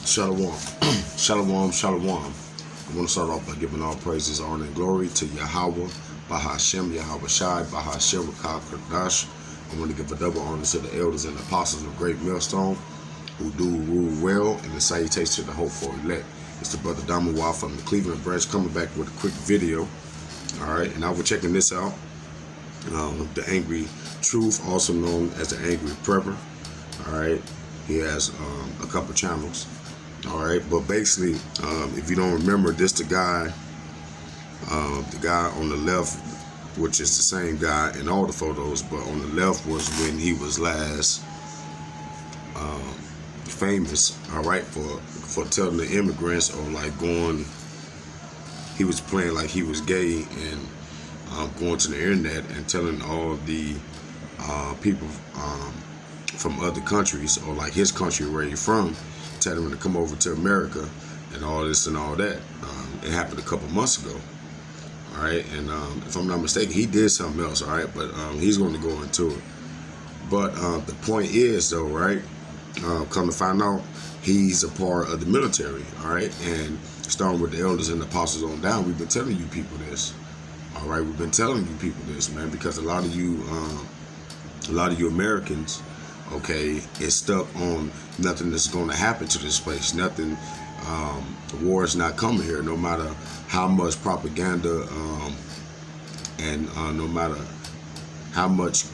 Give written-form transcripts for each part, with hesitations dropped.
Shalom. Shalom, shalom. I want to start off by giving all praises, honor, and glory to Yahweh, Bahashem, Yahweh Shai, Bahashem, Rakah, Kadash. I want to give a double honor to the elders and apostles of Great Millstone who do rule well, and the salutation to the hopeful elect. It's the brother Damawa from the Cleveland branch coming back with a quick video. All right, and I was checking this out. The Angry Truth, also known as the Angry Prepper. All right, he has a couple channels. All right, but basically, if you don't remember, this the guy on the left, which is the same guy in all the photos, but on the left was when he was last famous. All right, for telling the immigrants, or like going, he was playing like he was gay and going to the internet and telling all the people from other countries, or like his country where he's from, telling him to come over to America and all this and all that. It happened a couple months ago. All right, and if I'm not mistaken, he did something else. All right, but he's going to go into it. But the point is, though, right, come to find out, he's a part of the military. All right, and starting with the elders and the apostles on down, we've been telling you people this. All right, we've been telling you people this, man, because a lot of you Americans, okay, is stuck on nothing that's going to happen to this place. Nothing. War is not coming here, no matter how much propaganda and no matter how much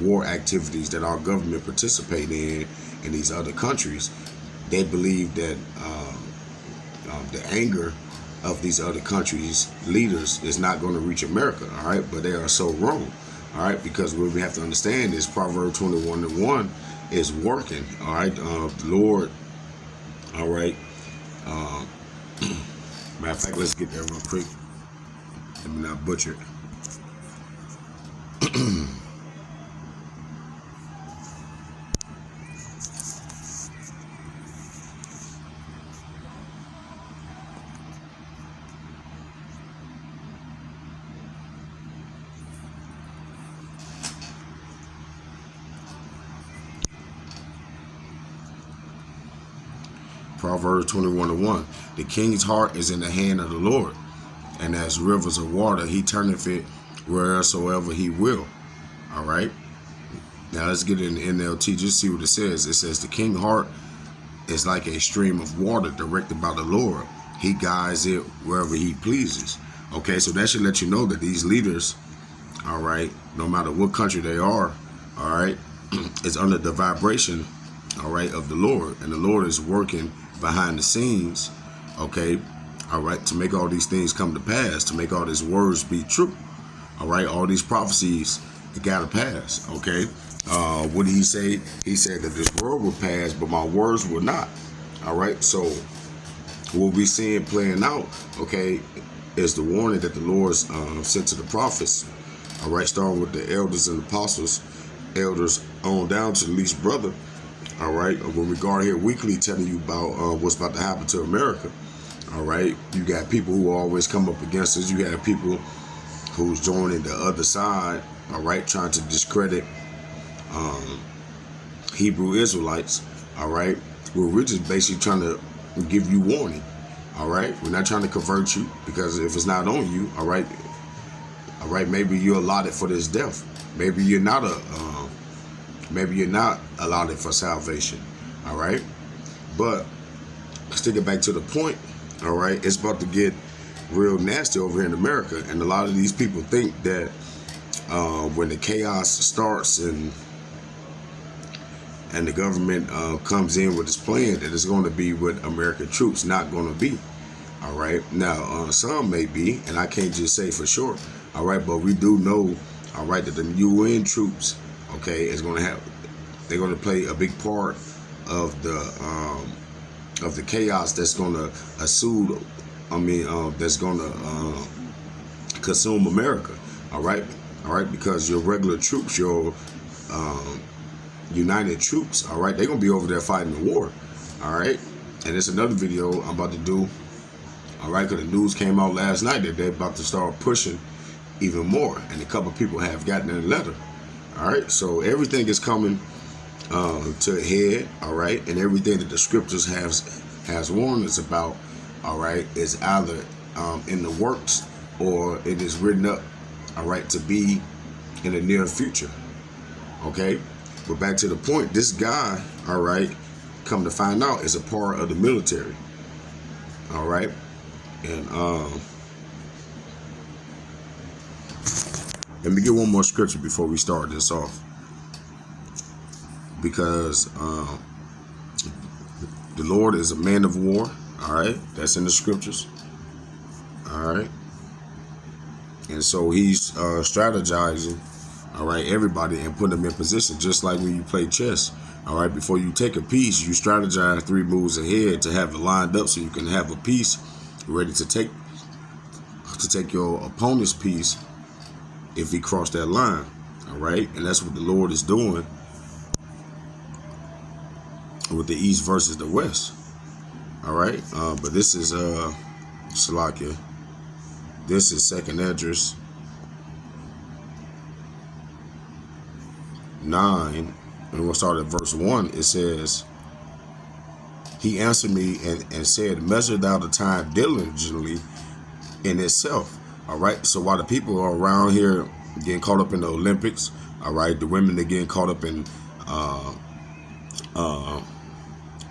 war activities that our government participate in these other countries. They believe that the anger of these other countries' leaders is not going to reach America. All right, but they are so wrong. All right, because what we have to understand is Proverbs 21:1 is working. All right, the Lord. All right. Matter of fact, let's get there real quick. Let me not butcher it. Proverbs 21:1. The king's heart is in the hand of the Lord, and as rivers of water, he turneth it wheresoever he will. All right. Now let's get it in the NLT. Just see what it says. It says the king's heart is like a stream of water directed by the Lord. He guides it wherever he pleases. Okay, so that should let you know that these leaders, all right, no matter what country they are, all right, is under the vibration, all right, of the Lord, and the Lord is working behind the scenes, okay, all right, to make all these things come to pass, to make all these words be true. All right, all these prophecies, it gotta pass. Okay, what did he say? He said that this world will pass, but my words will not. All right, so what we seeing playing out, okay, is the warning that the Lord sent to the prophets. All right, starting with the elders and apostles, elders on down to the least brother. All right, when we go here weekly telling you about what's about to happen to America. All right, you got people who always come up against us. You have people who's joining the other side, all right, trying to discredit Hebrew Israelites. All right, well, we're just basically trying to give you warning. All right, we're not trying to convert you, because if it's not on you, all right, maybe you're allotted for this death. Maybe you're not allotted for salvation. All right, but let's take it back to the point. All right, it's about to get real nasty over here in America, and a lot of these people think that when the chaos starts and the government comes in with its plan, that it's going to be with American troops. Not going to be. All right, now some may be, and I can't just say for sure. All right, but we do know, all right, that the UN troops, okay, they're going to play a big part of the chaos that's going to that's going to consume America. All right, because your regular troops, your united troops, all right, they're going to be over there fighting the war. All right, and it's another video I'm about to do. All right, because the news came out last night that they're about to start pushing even more, and a couple of people have gotten a letter. All right, so everything is coming to head, all right, and everything that the scriptures has warned us about, all right, is either in the works or it is written up, all right, to be in the near future. Okay, but back to the point, this guy, all right, come to find out, is a part of the military. All right, and let me get one more scripture before we start this off, because the Lord is a man of war. All right, that's in the scriptures. All right, and so he's strategizing, all right, everybody, and put them in position, just like when you play chess. All right, before you take a piece, you strategize 3 moves ahead to have it lined up so you can have a piece ready to take your opponent's piece if he crossed that line. All right, and that's what the Lord is doing with the East versus the West. All right, but this is Salakia. This is 2nd Esdras 9. And we'll start at verse 1. It says, he answered me and said, measure thou the time diligently in itself. All right. So while the people are around here getting caught up in the Olympics, all right, the women are getting caught up in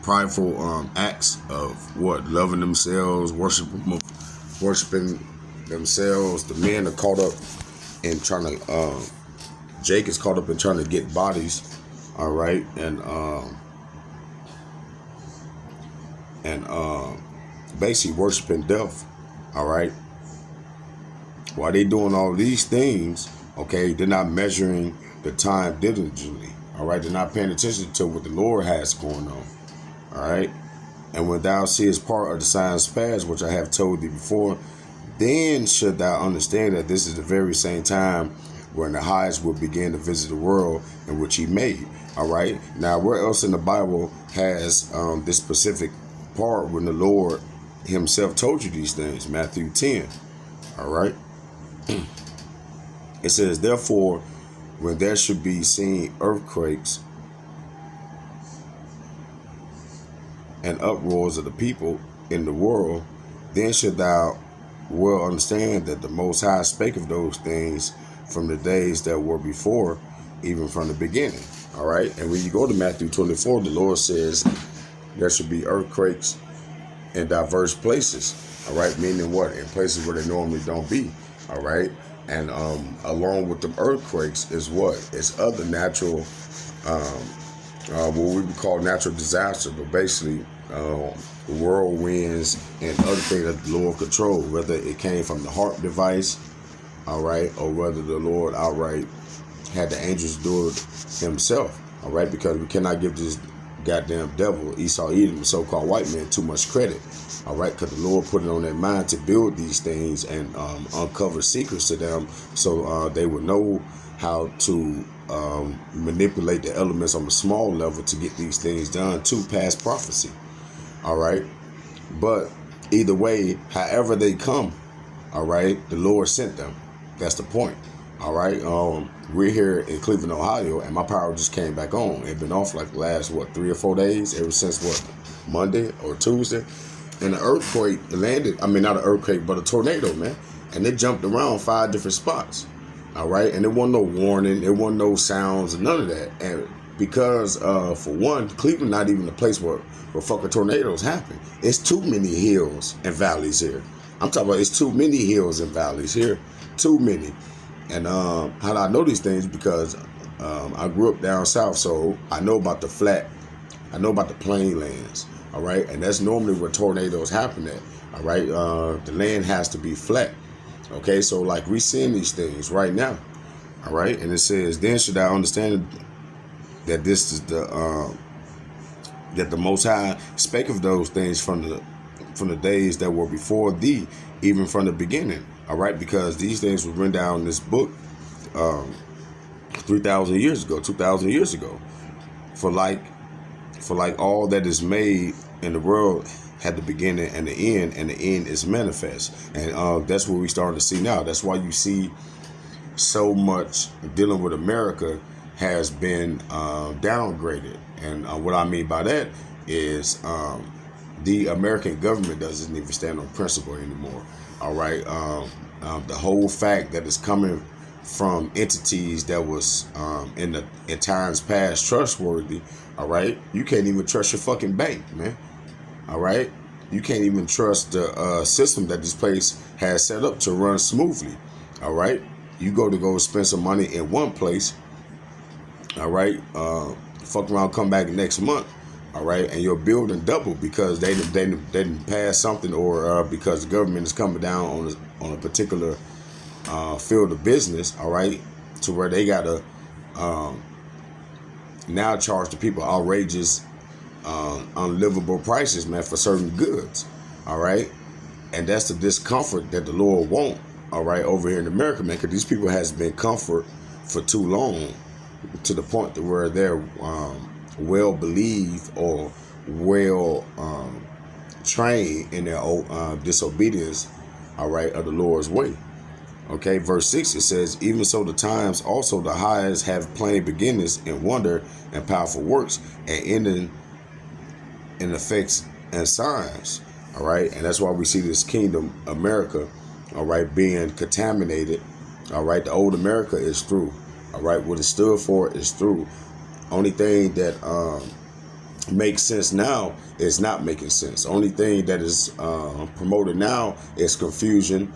prideful acts of what? Loving themselves, worshiping themselves. The men are caught up in trying to, Jake is caught up in trying to get bodies. All right, and basically worshiping death. All right, while they doing all these things, okay, they're not measuring the time diligently. All right, they're not paying attention to what the Lord has going on. All right, and when thou seest part of the signs past, which I have told thee before, then should thou understand that this is the very same time when the highest will begin to visit the world in which he made. All right. Now, where else in the Bible has this specific part when the Lord himself told you these things? Matthew 10. All right. It says, therefore, when there should be seen earthquakes and uproars of the people in the world, then should thou well understand that the Most High spake of those things from the days that were before, even from the beginning. All right. And when you go to Matthew 24, the Lord says there should be earthquakes in diverse places. All right. Meaning what? In places where they normally don't be. All right. And along with the earthquakes is what? It's other natural, what we would call natural disaster, but basically whirlwinds and other things that the Lord controlled, whether it came from the HARP device, all right, or whether the Lord outright had the angels do it himself, all right, because we cannot give this goddamn devil, Esau Edom, the so-called white man, too much credit, all right, because the Lord put it on their mind to build these things and uncover secrets to them so they would know how to manipulate the elements on a small level to get these things done to pass prophecy, all right. But either way, however they come, all right, the Lord sent them. That's the point. All right. We're here in Cleveland, Ohio, and my power just came back on. It's been off like the last, 3 or 4 days, ever since Monday or Tuesday. And the earthquake landed, I mean, not an earthquake, but a tornado, man. And it jumped around 5 different spots. All right. And there wasn't no warning. There wasn't no sounds, none of that. And because, for one, Cleveland not even a place where fucking tornadoes happen. It's too many hills and valleys here. I'm talking about it's too many hills and valleys here. Too many. And how do I know these things? Because I grew up down south, so I know about the flat. I know about the plain lands. All right. And that's normally where tornadoes happen at. All right. The land has to be flat. Okay. So like we seeing these things right now. All right. And it says, then should I understand that this is that the Most High spake of those things from the days that were before thee, even from the beginning. All right, because these things were written down in this book 3,000 years ago, 2,000 years ago. For like all that is made in the world had the beginning and the end is manifest. And that's what we starting to see now. That's why you see so much dealing with America has been downgraded. And what I mean by that is the American government doesn't even stand on principle anymore. All right. The whole fact that it's coming from entities that was in times past trustworthy. All right. You can't even trust your fucking bank, man. All right. You can't even trust the system that this place has set up to run smoothly. All right. You go spend some money in one place. All right. Fuck around, come back next month. All right. And your bill done double because they didn't pass something, or because the government is coming down on a particular field of business. All right. To where they got to now charge the people outrageous, unlivable prices, man, for certain goods. All right. And that's the discomfort that the Lord won't. All right. Over here in America, man, because these people has been comfort for too long, to the point to where they're well believed or well trained in their disobedience, all right, of the Lord's way. Okay, verse 6, it says, even so the times also the highest have plain beginnings and wonder and powerful works, and ending in effects and signs. All right, and that's why we see this kingdom America, all right, being contaminated. All right, the old America is through. All right, what it stood for is through. Only thing that makes sense now is not making sense. Only thing that is promoted now is confusion,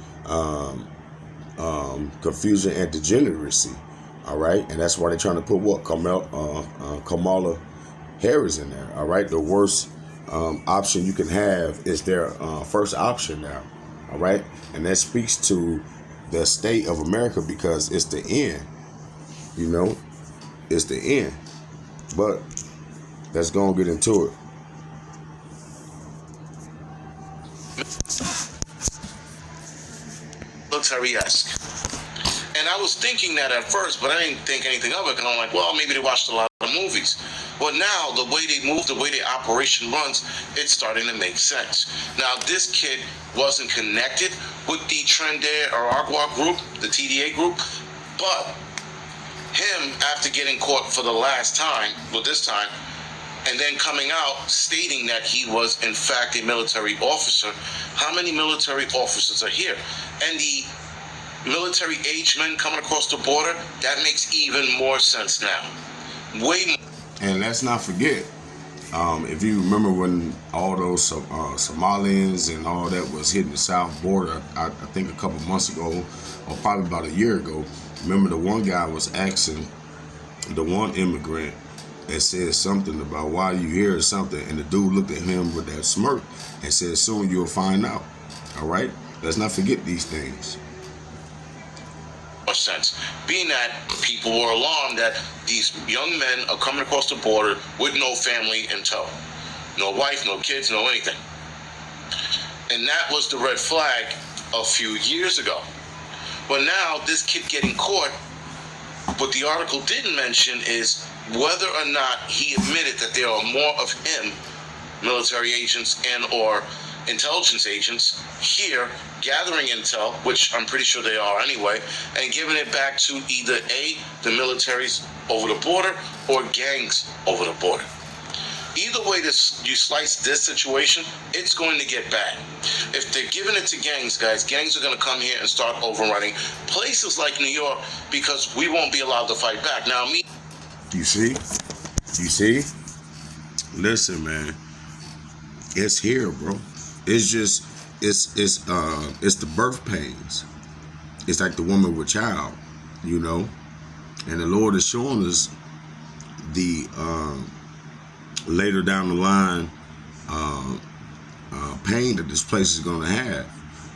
confusion and degeneracy. All right, and that's why they're trying to put what Kamala Harris in there. All right, the worst option you can have is their first option now. All right, and that speaks to the state of America, because it's the end. You know, it's the end. But let's go and get into it. Military-esque. And I was thinking that at first, but I didn't think anything of it, because I'm like, well, maybe they watched a lot of movies. But now, the way they move, the way their operation runs, it's starting to make sense. Now, this kid wasn't connected with the Trinidad or Aragua group, the TDA group, but him, after getting caught for the last time, well, this time, and then coming out stating that he was in fact a military officer. How many military officers are here? And the military age men coming across the border, that makes even more sense now. Way more. And let's not forget, if you remember when all those Somalians and all that was hitting the south border, I think a couple months ago, or probably about a year ago, remember the one guy was asking the one immigrant and said something about why you here or something, and the dude looked at him with that smirk and said, soon you'll find out. All right, let's not forget these things. Sense, being that people were alarmed that these young men are coming across the border with no family in tow, no wife, no kids, no anything. And that was the red flag a few years ago. But now this kid getting caught, what the article didn't mention is whether or not he admitted that there are more of him, military agents and or intelligence agents, here gathering intel, which I'm pretty sure they are anyway, and giving it back to either the militaries over the border or gangs over the border. Either way you slice this situation, it's going to get bad. If they're giving it to gangs, guys, gangs are going to come here and start overrunning places like New York, because we won't be allowed to fight back. Now, You see? Listen, man. It's here, bro. It's just, it's the birth pains. It's like the woman with child, you know? And the Lord is showing us the, later down the line, pain that this place is going to have.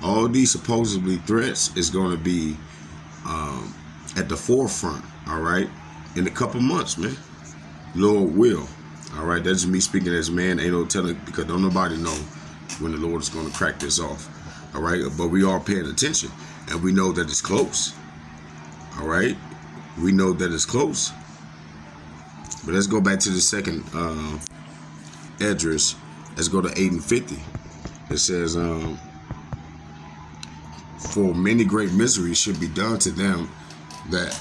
All these supposedly threats is going to be at the forefront, all right, in a couple months, man. Lord will. All right, that's me speaking as a man. Ain't no telling, because don't nobody know when the Lord is going to crack this off. All right, but we are paying attention, and we know that it's close. All right, we know that it's close. But let's go back to the second address. Let's go to 8 and 50. It says, for many great miseries should be done to them that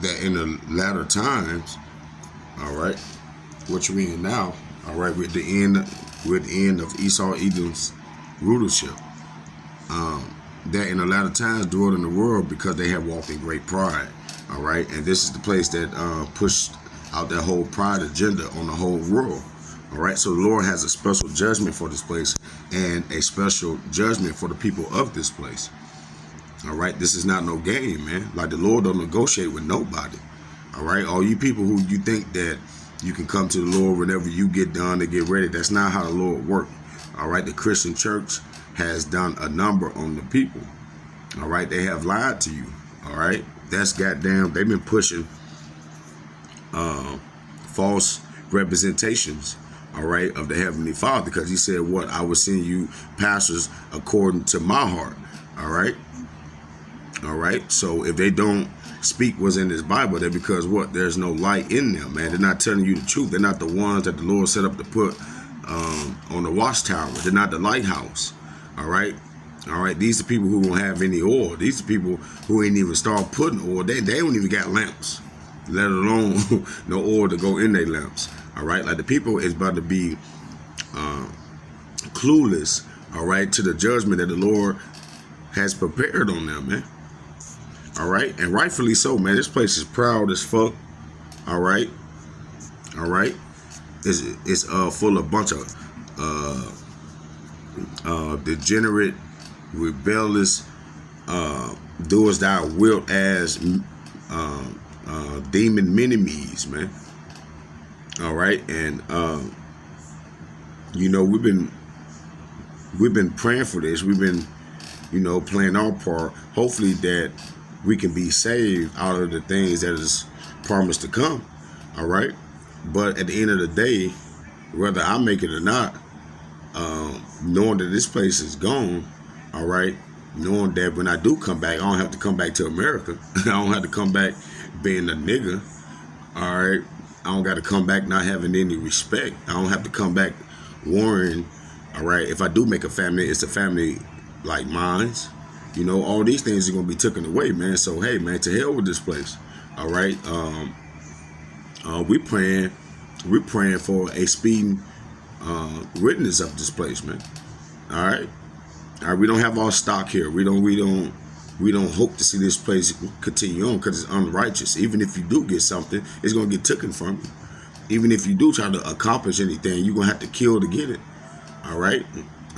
that in the latter times, all right, what you're reading now, all right, with the end of Esau Edom's rulership, that in the latter times dwelt in the world because they have walked in great pride, all right, and this is the place that pushed out that whole pride agenda on the whole world, all right. So the Lord has a special judgment for this place and a special judgment for the people of this place, all right. This is not no game, man. Like, the Lord don't negotiate with nobody, all right. All you people who you think that you can come to the Lord whenever you get done to get ready, that's not how the Lord works, all right. The Christian church has done a number on the people, all right. They have lied to you, all right. That's goddamn, they've been pushing false representations, all right, of the Heavenly Father, because he said, what, I will send you pastors according to my heart, all right. All right. So if they don't speak what's in this Bible, they're because what? There's no light in them, man. They're not telling you the truth. They're not the ones that the Lord set up to put on the watchtower. They're not the lighthouse. All right. All right. These are people who don't have any oil. These are people who ain't even start putting oil. They don't even got lamps, let alone no oil to go in their lamps. All right. Like, the people is about to be clueless, all right, to the judgment that the Lord has prepared on them, man. All right, and rightfully so, man. This place is proud as fuck. All right, all right. It's full of bunch of degenerate, rebellious, doers thou wilt as demon minimes, man. All right, and you know, we've been praying for this. We've been, you know, playing our part. Hopefully that we can be saved out of the things that is promised to come, all right? But at the end of the day, whether I make it or not, knowing that this place is gone, all right, knowing that when I do come back, I don't have to come back to America. I don't have to come back being a nigga, all right? I don't got to come back not having any respect. I don't have to come back worrying, all right? If I do make a family, it's a family like mine's. You know, all these things are going to be taken away, man. So, hey, man, to hell with this place. All right. We're praying for a speeding witness of this place, man. All right. All right. We don't have our stock here. We don't hope to see this place continue on because it's unrighteous. Even if you do get something, it's going to get taken from you. Even if you do try to accomplish anything, you're going to have to kill to get it. All right.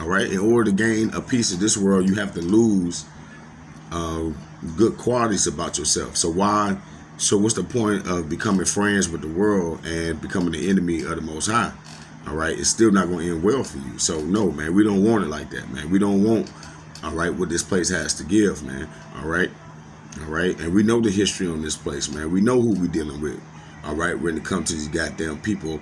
All right. In order to gain a piece of this world, you have to lose good qualities about yourself. So what's the point of becoming friends with the world and becoming the enemy of the Most High? All right. It's still not going to end well for you. So no, man, we don't want it like that, man. We don't want, all right, what this place has to give, man. All right. All right. And we know the history on this place, man. We know who we're dealing with. All right. When it comes to these goddamn people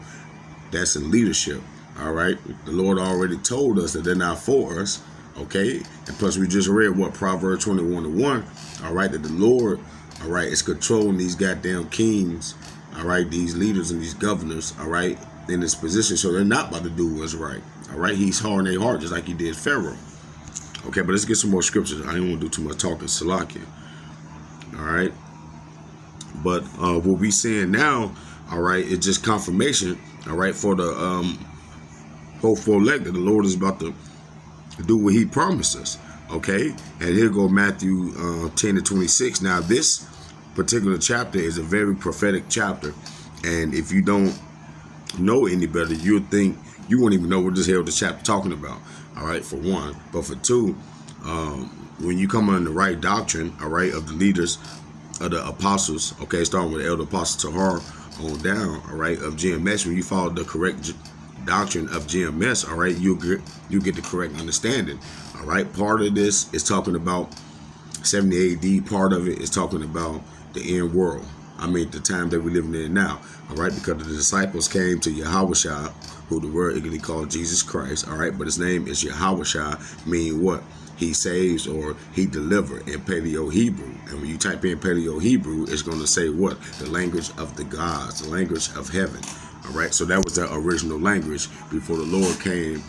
that's in leadership. All right, the Lord already told us that they're not for us, okay? And plus, we just read what Proverbs 21:1, all right, that the Lord, all right, is controlling these goddamn kings, all right, these leaders and these governors, all right, in this position, so they're not about to do what's right, all right? He's hardening their heart just like he did Pharaoh. Okay, but let's get some more scriptures. I don't want to do too much talking, Salakia, all right? But what we seeing now, all right, is just confirmation, all right, for the hopeful elect that the Lord is about to do what he promised us, okay? And here go Matthew 10:26. Now, this particular chapter is a very prophetic chapter, and if you don't know any better, you'll think you won't even know what this hell this chapter talking about, all right, for one. But for two, when you come on the right doctrine, all right, of the leaders, of the apostles, okay, starting with Elder Apostle Tahar on down, all right, of GMS, when you follow the correct doctrine of GMS, all right, you get the correct understanding, all right. Part of this is talking about 70 AD. Part of it is talking about the end world. I mean, the time that we're living in now, all right, because the disciples came to Yahushua, who the word English called Jesus Christ, all right, but his name is Yahushua, meaning what? He saves or he delivered in Paleo Hebrew. And when you type in Paleo Hebrew, it's going to say what? The language of the gods, the language of heaven. All right, so that was the original language before the Lord came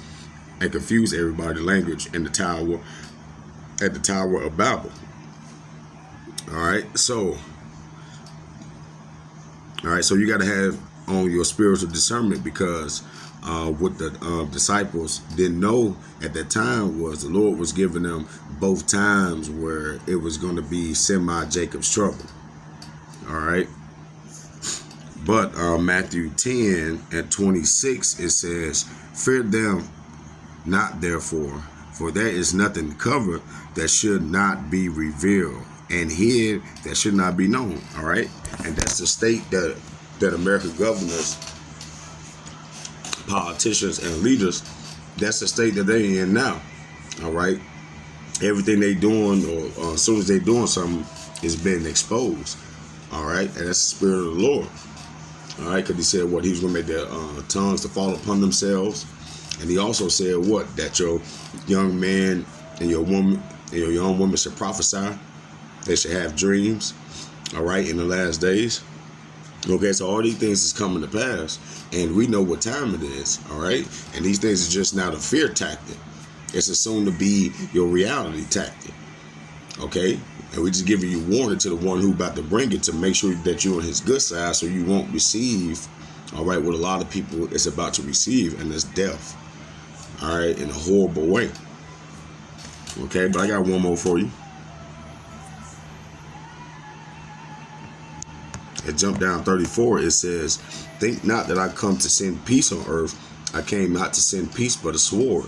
and confused everybody's language in the tower, at the Tower of Babel. All right, so All right, so you got to have on your spiritual discernment, because what the disciples didn't know at that time was the Lord was giving them both times where it was going to be semi-Jacob's trouble. All right. But Matthew 10:26, it says, "Fear them not, therefore, for there is nothing covered that should not be revealed, and hid that should not be known." All right. And that's the state that American governors, politicians, and leaders, that's the state that they're in now. All right. Everything they doing, or as soon as they doing something, is being exposed. All right. And that's the spirit of the Lord. All right. Because he said what? He was going to make their tongues to fall upon themselves. And he also said what? That your young man and your woman and your young woman should prophesy. They should have dreams. All right. In the last days. Okay, so all these things is coming to pass, and we know what time it is, all right? And these things are just not a fear tactic. It's assumed to be your reality tactic, okay? And we're just giving you warning to the one who about to bring it, to make sure that you're on his good side, so you won't receive, all right, what a lot of people is about to receive, and it's death, all right, in a horrible way. Okay, but I got one more for you. It jumped down 34. It says, "Think not that I come to send peace on earth. I came not to send peace, but a sword."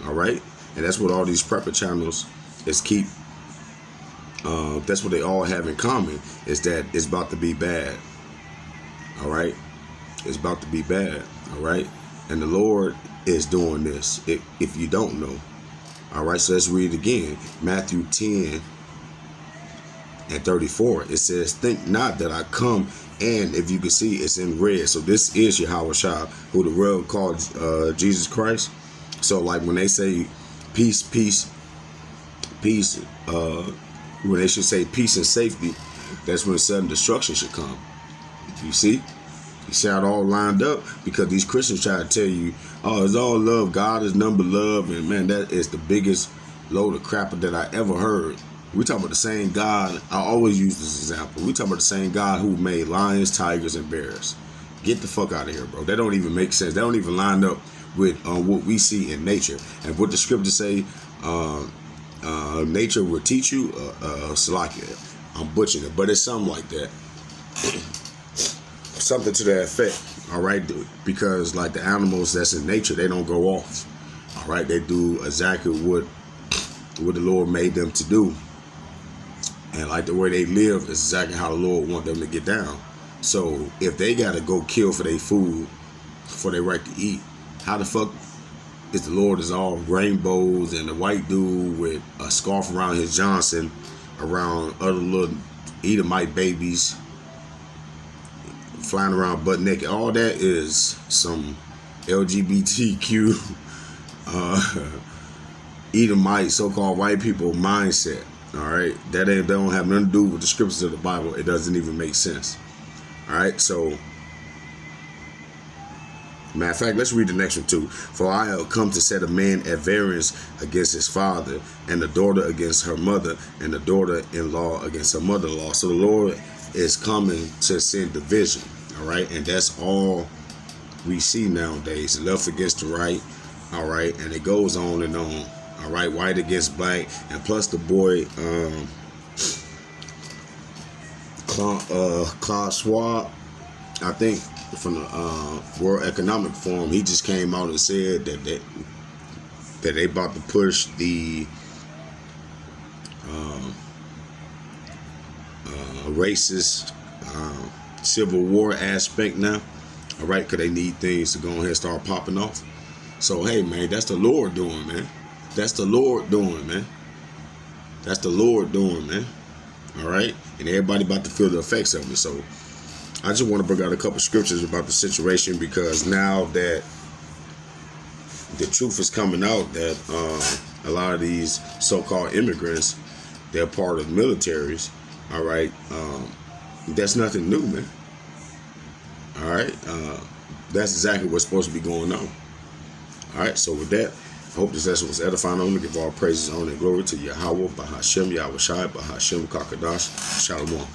All right. And that's what all these prepper channels is keep. That's what they all have in common, is that it's about to be bad. All right. It's about to be bad. All right. And the Lord is doing this. If you don't know. All right. So let's read it again. Matthew 10:34, it says, "Think not that I come," and if you can see, it's in red. So this is Yahushua, who the world called Jesus Christ. So like when they say peace, peace, peace, when they should say peace and safety, that's when sudden destruction should come. You see? You see how it all lined up? Because these Christians try to tell you, oh, it's all love. God is number love. And man, that is the biggest load of crap that I ever heard. We talk about the same God. I always use this example. We talk about the same God who made lions, tigers, and bears. Get the fuck out of here, bro. That don't even make sense. That don't even line up with what we see in nature. And what the scriptures say, nature will teach you, Salakia. I'm butchering it, but it's something like that. Something to that effect. All right, dude. Because like the animals that's in nature, they don't go off. All right, they do exactly what the Lord made them to do. And like the way they live is exactly how the Lord want them to get down. So if they gotta go kill for their food, for their right to eat, how the fuck is the Lord is all rainbows and the white dude with a scarf around his Johnson, around other little Edomite babies flying around butt naked? All that is some LGBTQ Edomite, so-called white people mindset. All right, that don't have nothing to do with the scriptures of the Bible. It doesn't even make sense. All right, so matter of fact, let's read the next one too. "For I have come to set a man at variance against his father, and the daughter against her mother, and the daughter-in-law against her mother-in-law." So the Lord is coming to send division. All right, and that's all we see nowadays. The left against the right. All right, and it goes on and on. All right, white against black, and plus the boy Klaus Schwab, I think, from the World Economic Forum, he just came out and said that they about to push the racist civil war aspect now. All right, because they need things to go ahead and start popping off. So hey, man, that's the Lord doing, man. That's the Lord doing, man. That's the Lord doing, man. All right? And everybody about to feel the effects of it. So I just want to bring out a couple scriptures about the situation, because now that the truth is coming out that a lot of these so-called immigrants, they're part of militaries. All right? That's nothing new, man. All right? That's exactly what's supposed to be going on. All right? So with that, I hope this lesson was edifying. I'm going to give all praises, honor, and glory to Yahweh, Bahashem, Yahushai, Bahashem, Kakadash, Shalom.